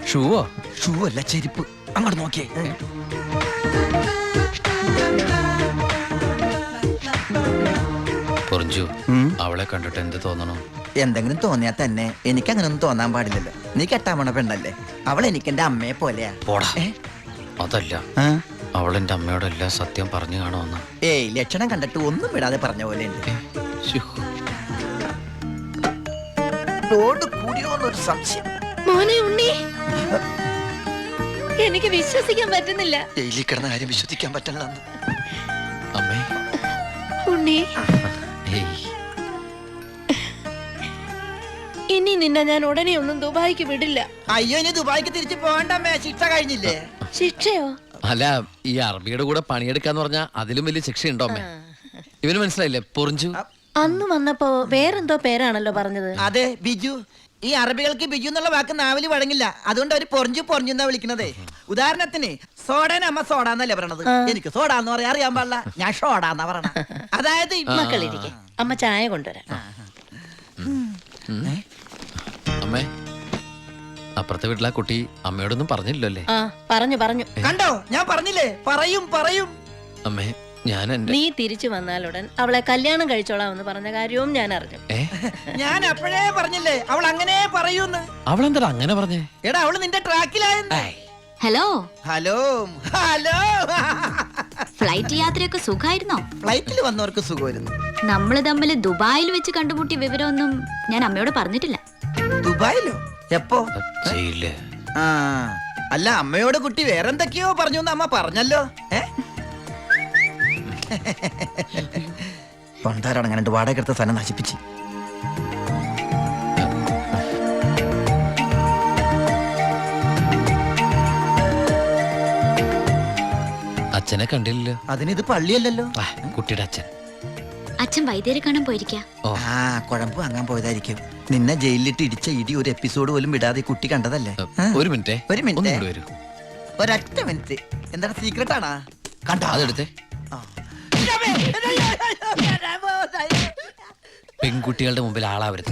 ഷൂവോ? Shoe അല്ല, ചെരുപ്പ്. അങ്ങോട്ട് നോക്കിയേ. പൊറിഞ്ചു, അവളെ കണ്ടിട്ട് എന്ത് തോന്നണു? എന്തെങ്കിലും തോന്നിയാ തന്നെ എനിക്ക് അങ്ങനെ ഒന്നും തോന്നാൻ പാടില്ലല്ലോ. നീ കെട്ടാമണ പെണ്ണല്ലേ. അവൾ എനിക്ക് എന്റെ അമ്മയെ പോലെയാ. പോടാ. അതല്ല, അവളെന്റെ അമ്മയോടെല്ലാം സത്യം പറഞ്ഞു കാണുമെന്ന്. ഏയ്, ലക്ഷണം കണ്ടിട്ട് ഒന്നും വിടാതെ പറഞ്ഞ പോലെ ഉണ്ട്. കൂടിയോന്നൊരു സംശയം. മോനെ ഉണ്ണി, എനിക്ക് വിശ്വസിക്കാൻ പറ്റുന്നില്ല. ജയിലിൽ കിടന്ന കാര്യം വിശ്വസിക്കാൻ പറ്റില്ല. അമ്മേ. ഉണ്ണി, ഇനി നിന്നെ ഞാൻ ഉടനെ ഒന്നും ദുബായിക്ക് വിടില്ല. അയ്യോ, ഇനി ദുബായിക്ക് തിരിച്ചു പോകണ്ടമ്മേ. ശിക്ഷ കഴിഞ്ഞില്ലേ? ശിക്ഷയോ? അല്ല, ഈ അറബിയുടെ കൂടെ പണിയെടുക്കാന്ന് പറഞ്ഞാ അതിലും വലിയ ശിക്ഷയുണ്ടോ അമ്മേ? ഇവന് മനസ്സിലായില്ലേ പൊറിഞ്ചു? അന്ന് വന്നപ്പോ വേറെന്തോ പേരാണല്ലോ പറഞ്ഞത്. അതെ, ബിജു. ഈ അറബികൾക്ക് ബിജു എന്നുള്ള വാക്ക് നാവില് വഴങ്ങില്ല. അതുകൊണ്ട് അവര് പൊറിഞ്ചു പൊറിഞ്ഞുന്നാ വിളിക്കണതേ. ഉദാഹരണത്തിന് സോഡേനെ അമ്മ സോഡാന്നല്ലേ പറയണത്. എനിക്ക് സോഡാന്ന് പറയാൻ അറിയാൻ പാടില്ല. ഞാൻ ഷോഡാന്നാ പറയണ. അതായത് മക്കളിരിക്കെ, അമ്മ ചായ കൊണ്ടുവരാം. അമ്മേ, അപ്പുറത്തെ വീട്ടിലെ കുട്ടി അമ്മയോടൊന്നും പറഞ്ഞില്ലല്ലേ? പറഞ്ഞു. കണ്ടോ, ഞാൻ പറഞ്ഞില്ലേ, പറയും. അമ്മേ, ഞാൻ നീ തിരിച്ചു വന്നാലുടൻ അവളെ കല്യാണം കഴിച്ചോളാമെന്ന് പറഞ്ഞ കാര്യവും ഞാൻ അറിഞ്ഞു. ഞാൻ അപ്പോഴേ പറഞ്ഞില്ലേ അവൾ അങ്ങനെ പറയൂന്ന്. അവളെന്താ അങ്ങനെ പറഞ്ഞേ? എടാ, അവള് നിന്റെ ട്രാക്കിലായെന്ന്. Hello hello. ഫ്ലൈറ്റ് യാത്രയൊക്കെ സുഖമായിരുന്നോ? ഫ്ലൈറ്റിൽ വന്നവർക്ക് സുഖമായിരുന്നു. നമ്മള് തമ്മിൽ ദുബായിൽ വെച്ച് കണ്ടുമുട്ടിയ വിവരമൊന്നും ഞാൻ അമ്മയോട് പറഞ്ഞിട്ടില്ല. ദുബായിലോ? എപ്പോ? അല്ല, അമ്മയോട് കുട്ടി വേറെന്തൊക്കെയോ പറഞ്ഞു അമ്മ പറഞ്ഞല്ലോ. പണ്ടാരടങ്ങനെ വാടക എടുത്ത സ്ഥലം നശിപ്പിച്ച്. അച്ഛനെ കണ്ടില്ലല്ലോ. അതിനിത് പള്ളിയല്ലല്ലോ. കുട്ടിയുടെ അച്ഛൻ. അച്ഛൻ വൈദ്യരെ കാണാൻ പോയിരിക്കാ. കുഴമ്പ് വാങ്ങാൻ പോയതായിരിക്കും. നിന്നെ ജയിലിലിട്ട് ഇടിച്ച ഇടി ഒരു എപ്പിസോഡ് പോലും വിടാതെ കുട്ടി കണ്ടതല്ലേ? ഒരു മിനിറ്റ്. ഒരൊറ്റ മിനിറ്റ്. എന്താണ് സീക്രട്ട് ആണാ? കണ്ടോ? അതെടുത്തേ. പെൺകുട്ടികളുടെ മുമ്പിൽ ആളാവരുത്.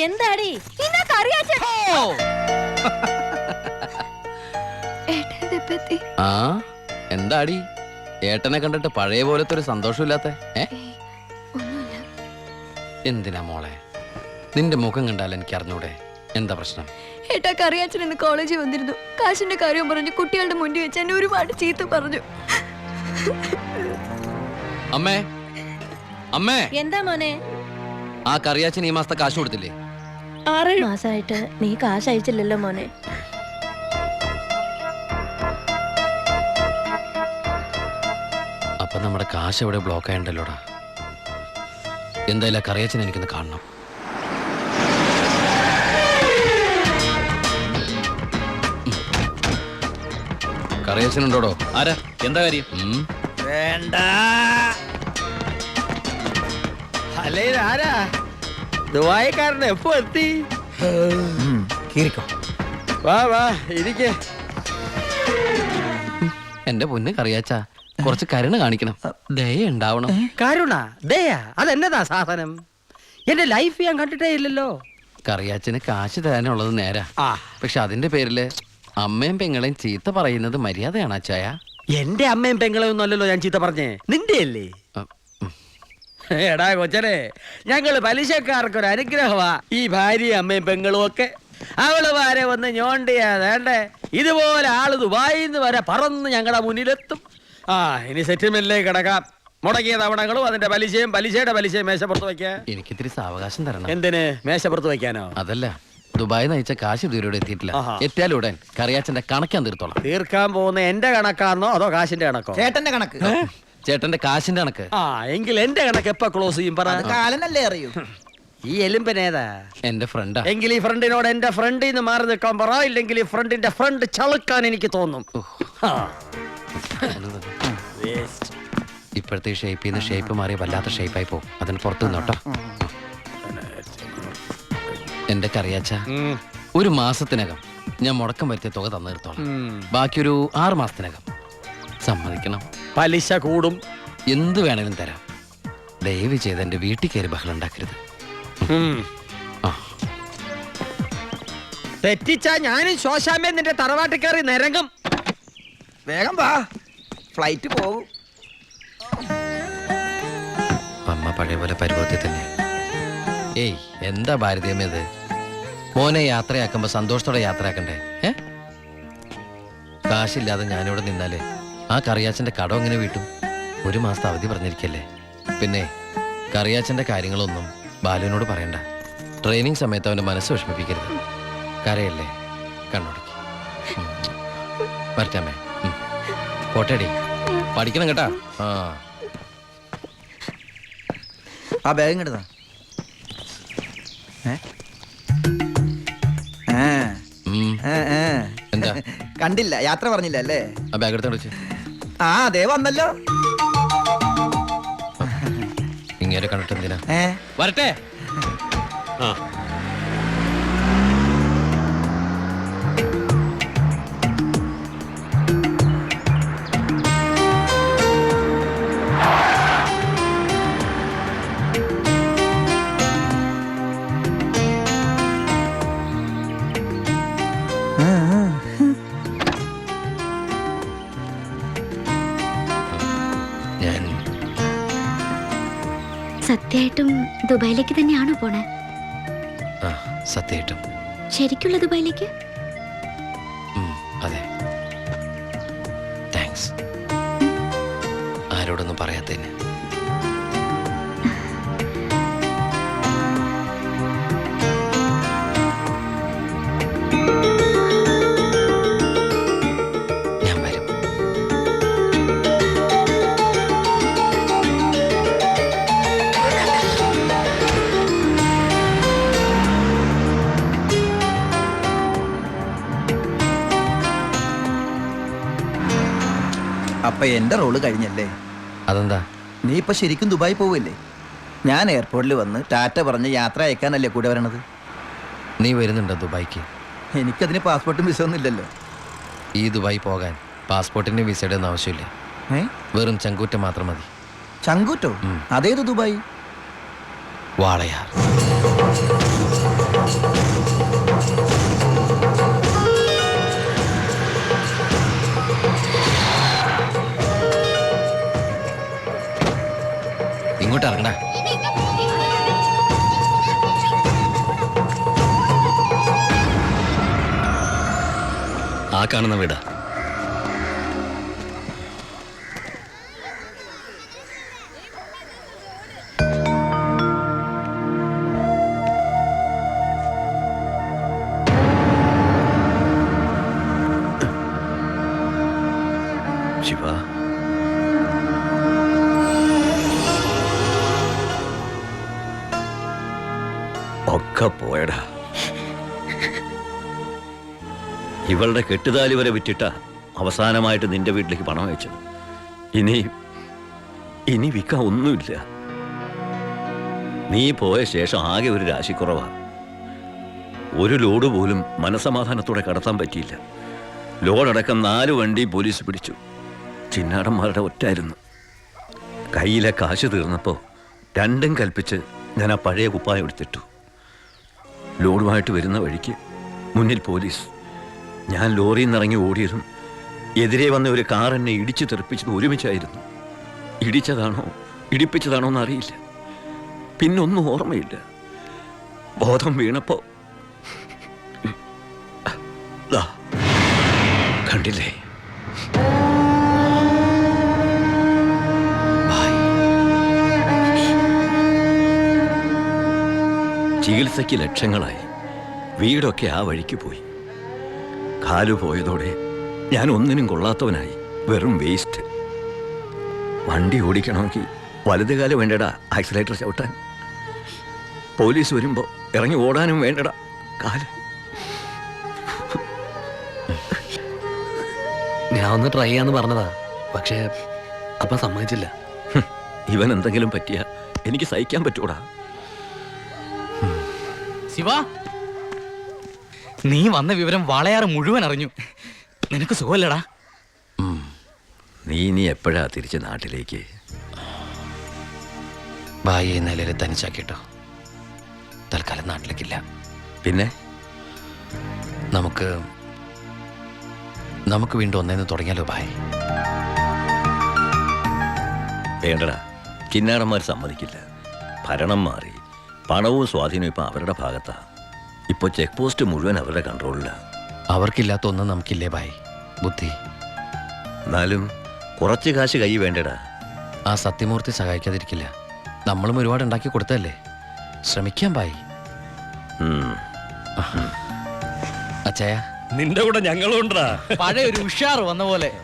എന്താടി എന്താടി ഏട്ടനെ കണ്ടിട്ട് പഴയ പോലത്തെ ഒരു സന്തോഷമില്ലാത്ത? എന്തിനാ മോളെ? നിന്റെ മുഖം കണ്ടാൽ എനിക്ക് അറിഞ്ഞൂടെ എന്താ പ്രശ്നം? ഏട്ടാ, കറിയാച്ചൻ ഇന്ന് കോളേജിൽ വന്നിരുന്നു. കാശിന്റെ കാര്യം പറഞ്ഞു കുട്ടികളുടെ മുന്നിൽ വെച്ച് എന്നെ ഒരുപാട് ചീത്ത പറഞ്ഞു. അമ്മേ, അമ്മേ. എന്താ മോനെ? ആ കറിയാച്ചൻ ഈ മാസത്തെ കാശ് കൊടുത്തില്ലേ? 6 മാസമായിട്ട് നീ കാശ് അയച്ചില്ലല്ലോ മോനെ. അപ്പൊ നമ്മുടെ കാശ് എവിടെ ബ്ലോക്ക് ആയണ്ടല്ലോടാ. എന്തായാലും കറിയാച്ചൻ എനിക്കൊന്ന് കാണണം. കറിയാച്ചനുണ്ടോടോ? ആരാ? എന്താ കാര്യം? വേണ്ട. അല്ലേ, ആരാ? ദുബായിക്കാരൻ എപ്പോ എത്തി? വാ ഇരിക്കേ. എന്റെ പൊന്ന് കറിയാച്ച, കുറച്ച് കരുണ കാണിക്കണം, ദയ ഉണ്ടാവണം. കരുണ, ദയ, അതെന്നതാ സാധനം? എന്റെ ലൈഫ് ഞാൻ കണ്ടിട്ടേ ഇല്ലല്ലോ. കറിയാച്ചന് കാശ് തരാനുള്ളത് നേരാ. പക്ഷെ അതിന്റെ പേരില് അമ്മയും പെങ്ങളെയും ചീത്ത പറയുന്നത് മര്യാദയാണ് അച്ചായ? എന്റെ അമ്മയും പെങ്ങളെയും ഒന്നും അല്ലല്ലോ ഞാൻ ചീത്ത പറഞ്ഞേ, നിന്റെ അല്ലേ? എടാ കൊച്ചനെ, ഞങ്ങള് പലിശക്കാർക്കൊരു അനുഗ്രഹമാ ഈ ഭാര്യയും അമ്മയും പെങ്ങളും ഒക്കെ. അവള് വരെ വന്ന് ഞോണ്ടിയാ വേണ്ടേ, ഇതുപോലെ ആള് ദുബായിന്ന് വരെ പറന്ന് ഞങ്ങളുടെ മുന്നിലെത്തും. ഇനി സെറ്റിൽമെന്റിലേക്ക് കിടക്കാം. മുടക്കിയ തവണകളും അതിന്റെ പലിശയും പലിശയുടെ പലിശയും മേശപ്പുറത്ത് വെക്കാൻ എനിക്ക് ഇത്തിരി സാവകാശം തരണം. എന്തിന് മേശപ്പുറത്ത് വെക്കാനോ? അതല്ല, ദുബായി നയിച്ച കാശ് ഇതുവരെ എത്തിയിട്ടില്ല. എത്തിയാലുടൻ കറിയാച്ചന്റെ കണക്കാൻ തീർത്തോളാം. തീർക്കാൻ പോകുന്ന എന്റെ കണക്കാണോ അതോ കാശിന്റെ കണക്കോ? ചേട്ടന്റെ കണക്ക്. ചേട്ടന്റെ കാശിന്റെ കണക്ക്. എങ്കിൽ എന്റെ കണക്ക് എപ്പോ ക്ലോസ് ചെയ്യും പറ? കാലനല്ലേ അറിയൂ. ഈ എലുമ്പനേതാ? എന്റെ ഫ്രണ്ടാ. എങ്കിൽ ഈ ഫ്രണ്ടിനോട് എന്റെ ഫ്രണ്ടിൽ നിന്ന് മാറി നിൽക്കാൻ പറ, ഇല്ലെങ്കിൽ ഈ ഫ്രണ്ടിന്റെ ഫ്രണ്ട് ചളുക്കാൻ എനിക്ക് തോന്നും. ഇപ്പോഴത്തെ ഷേപ്പിൽ നിന്ന് ഷേപ്പ് മാറി വല്ലാത്ത ഷേപ്പായി പോകും. അതിന് പുറത്തു നിന്നോട്ടോ. എന്റെ കറിയാച്ച, ഒരു മാസത്തിനകം ഞാൻ മുടക്കം വരുത്തിയ തുക തന്നു തീർത്തോളാം. ബാക്കി ഒരു 6 മാസത്തിനകം. സമ്മതിക്കണം. പലിശ കൂടും. എന്ത് വേണേലും തരാം. ദയവ് ചെയ്ത് എന്റെ വീട്ടിൽ കയറി ബഹളം ഉണ്ടാക്കരുത്. ഉം. ആ. തെറ്റിച്ചാ ഞാനും ശോശാമ്മ നിന്റെ തറവാട്ടിൽ കയറി നിരങ്ങും. വേഗം വാ, ഫ്ലൈറ്റ് പോകും. അമ്മ പഴയ പോലെ പരുവത്തിൽ തന്നെ. ഏയ് എന്താ ഭാരതീയമ്മ ഇത്? മോനെ യാത്രയാക്കുമ്പോ സന്തോഷത്തോടെ യാത്രയാക്കണ്ടേ? കാശില്ലാതെ ഞാനിവിടെ നിന്നാലേ ആ കറിയാച്ചന്റെ കടം എങ്ങനെ വീട്ടും? 1 മാസത്തെ അവധി പറഞ്ഞിരിക്കല്ലേ. പിന്നെ കറിയാച്ചന്റെ കാര്യങ്ങളൊന്നും ബാലുവിനോട് പറയണ്ട. ട്രെയിനിങ് സമയത്ത് അവന്റെ മനസ്സ് വിഷമിപ്പിക്കരുത്. കരയല്ലേ, കണ്ണോടിക്ക്. വരട്ടാമേ. പോട്ടേടി, പഠിക്കണം കേട്ടാ. ആ ബാഗ് ഇങ്ങോട്ടാ. എന്താ കണ്ടില്ല, യാത്ര പറഞ്ഞില്ല അല്ലേ? ആ ബാഗ് എടുത്തോണ്ട് വെച്ച്. ആ അതേ വന്നല്ലോ. ഇങ്ങനെ കണ്ടിട്ട് എന്തിനാ? വരട്ടെ. ഞാൻ സത്യമായിട്ടും ദുബായിലേക്ക് തന്നെയാണോ പോണേ? സത്യമായിട്ടും. ശരിക്കുള്ള ദുബായിലേക്ക്? അതെ. താങ്ക്സ്. ആരോടൊന്നും പറയാത്തതിന്. ഞാൻ വരും. അപ്പൊ എന്റെ റോള് കഴിഞ്ഞല്ലേ? അതെന്താ? നീ ഇപ്പൊ ശരിക്കും ദുബായി പോവല്ലേ? ഞാൻ എയർപോർട്ടിൽ വന്ന് ടാറ്റ പറഞ്ഞ് യാത്ര അയക്കാനല്ലേ കൂടെ വരണത്? നീ വരുന്നുണ്ടോ ദുബായിക്ക്? എനിക്കതിന് പാസ്പോർട്ടും വിസ ഒന്നും ഇല്ലല്ലോ. ഈ ദുബായി പോകാൻ പാസ്പോർട്ടിന്റെ വിസയുടെ ഒന്നും ആവശ്യമില്ല. വെറും ചങ്കൂറ്റം മാത്രം മതി. ചങ്കൂറ്റോ? അതേത് ദുബായി? വാളയാർ. ഇങ്ങോട്ട് ഇറങ്ങണ. ആ കാണുന്ന വീടാ. ശിവ, ഒക്കെ പോയടാ. ഇവളുടെ കെട്ടുതാലി വരെ വിറ്റിട്ട അവസാനമായിട്ട് നിന്റെ വീട്ടിലേക്ക് പണം അയച്ചത്. ഇനി വിൽക്കാൻ ഒന്നുമില്ല. നീ പോയ ശേഷം ആകെ ഒരു രാശിക്കുറവാ. ഒരു ലോഡ് പോലും മനസമാധാനത്തോടെ കടത്താൻ പറ്റിയില്ല. ലോഡടക്കം 4 വണ്ടി പോലീസ് പിടിച്ചു. ചിന്നാടന്മാരുടെ ഒറ്റായിരുന്നു. കയ്യിലെ കാശ് തീർന്നപ്പോൾ 2ഉം കൽപ്പിച്ച് ഞാൻ ആ പഴയ കുപ്പായം എടുത്തിട്ടു. ലോഡുമായിട്ട് വരുന്ന വഴിക്ക് മുന്നിൽ പോലീസ്. ഞാൻ ലോറിയിൽ നിന്നിറങ്ങി ഓടിയതും എതിരെ വന്ന ഒരു കാർ എന്നെ ഇടിച്ചു തെറിപ്പിച്ചത് ഒരുമിച്ചായിരുന്നു. ഇടിച്ചതാണോ ഇടിപ്പിച്ചതാണോ എന്നറിയില്ല. പിന്നൊന്നും ഓർമ്മയില്ല. ബോധം വീണപ്പോ കണ്ടില്ലേ? ചികിത്സയ്ക്ക് ലക്ഷങ്ങളായി. വീടൊക്കെ ആ വഴിക്ക് പോയി. കാലു പോയതോടെ ഞാൻ ഒന്നിനും കൊള്ളാത്തവനായി. വെറും വേസ്റ്റ്. വണ്ടി ഓടിക്കണമെങ്കിൽ വലത് കാലം വേണ്ടടാ ആക്സിലേറ്റർ ചവിട്ടാൻ. പോലീസ് വരുമ്പോൾ ഇറങ്ങി ഓടാനും വേണ്ടടാ കാല്. ഞാൻ ഒന്ന് ട്രൈ ചെയ്യാന്ന് പറഞ്ഞതാ, പക്ഷേ അപ്പൊ സമ്മതിച്ചില്ല. ഇവൻ എന്തെങ്കിലും പറ്റിയാ എനിക്ക് സഹിക്കാൻ പറ്റൂടാ. ശിവ, നീ വന്ന വിവരം വാളയാറ് മുഴുവൻ അറിഞ്ഞു. നിനക്ക് സുഖമല്ലടാ? നീ ഇനി എപ്പോഴാ തിരിച്ച് നാട്ടിലേക്ക്? ഭായിയെ ഈ നിലയിൽ തനിച്ചാക്കിട്ടോ. തൽക്കാലം നാട്ടിലേക്കില്ല. പിന്നെ നമുക്ക് വീണ്ടും ഒന്നേന്ന് തുടങ്ങിയാലോ ഭായ്? വേണ്ടടാ, ചിന്നാടന്മാർ സമ്മതിക്കില്ല. ഭരണം മാറി, പണവും സ്വാധീനവും ഇപ്പം അവരുടെ ഭാഗത്താ. ഇപ്പോൾ ചെക്ക് പോസ്റ്റ് മുഴുവൻ അവരുടെ കൺട്രോളിലാണ്. അവർക്കില്ലാത്ത ഒന്നും നമുക്കില്ലേ ഭായ്? ബുദ്ധി. എന്നാലും കുറച്ച് കാശ് കൈ വേണ്ടടാ. ആ സത്യമൂർത്തി സഹായിക്കാതിരിക്കില്ല. നമ്മളും ഒരുപാട് ഉണ്ടാക്കി കൊടുത്തല്ലേ. ശ്രമിക്കാം ഭായ്. അച്ചായ, നിന്റെ കൂടെ ഞങ്ങളുണ്ടാ. പഴയ ഒരു ഉഷാർ വന്ന പോലെ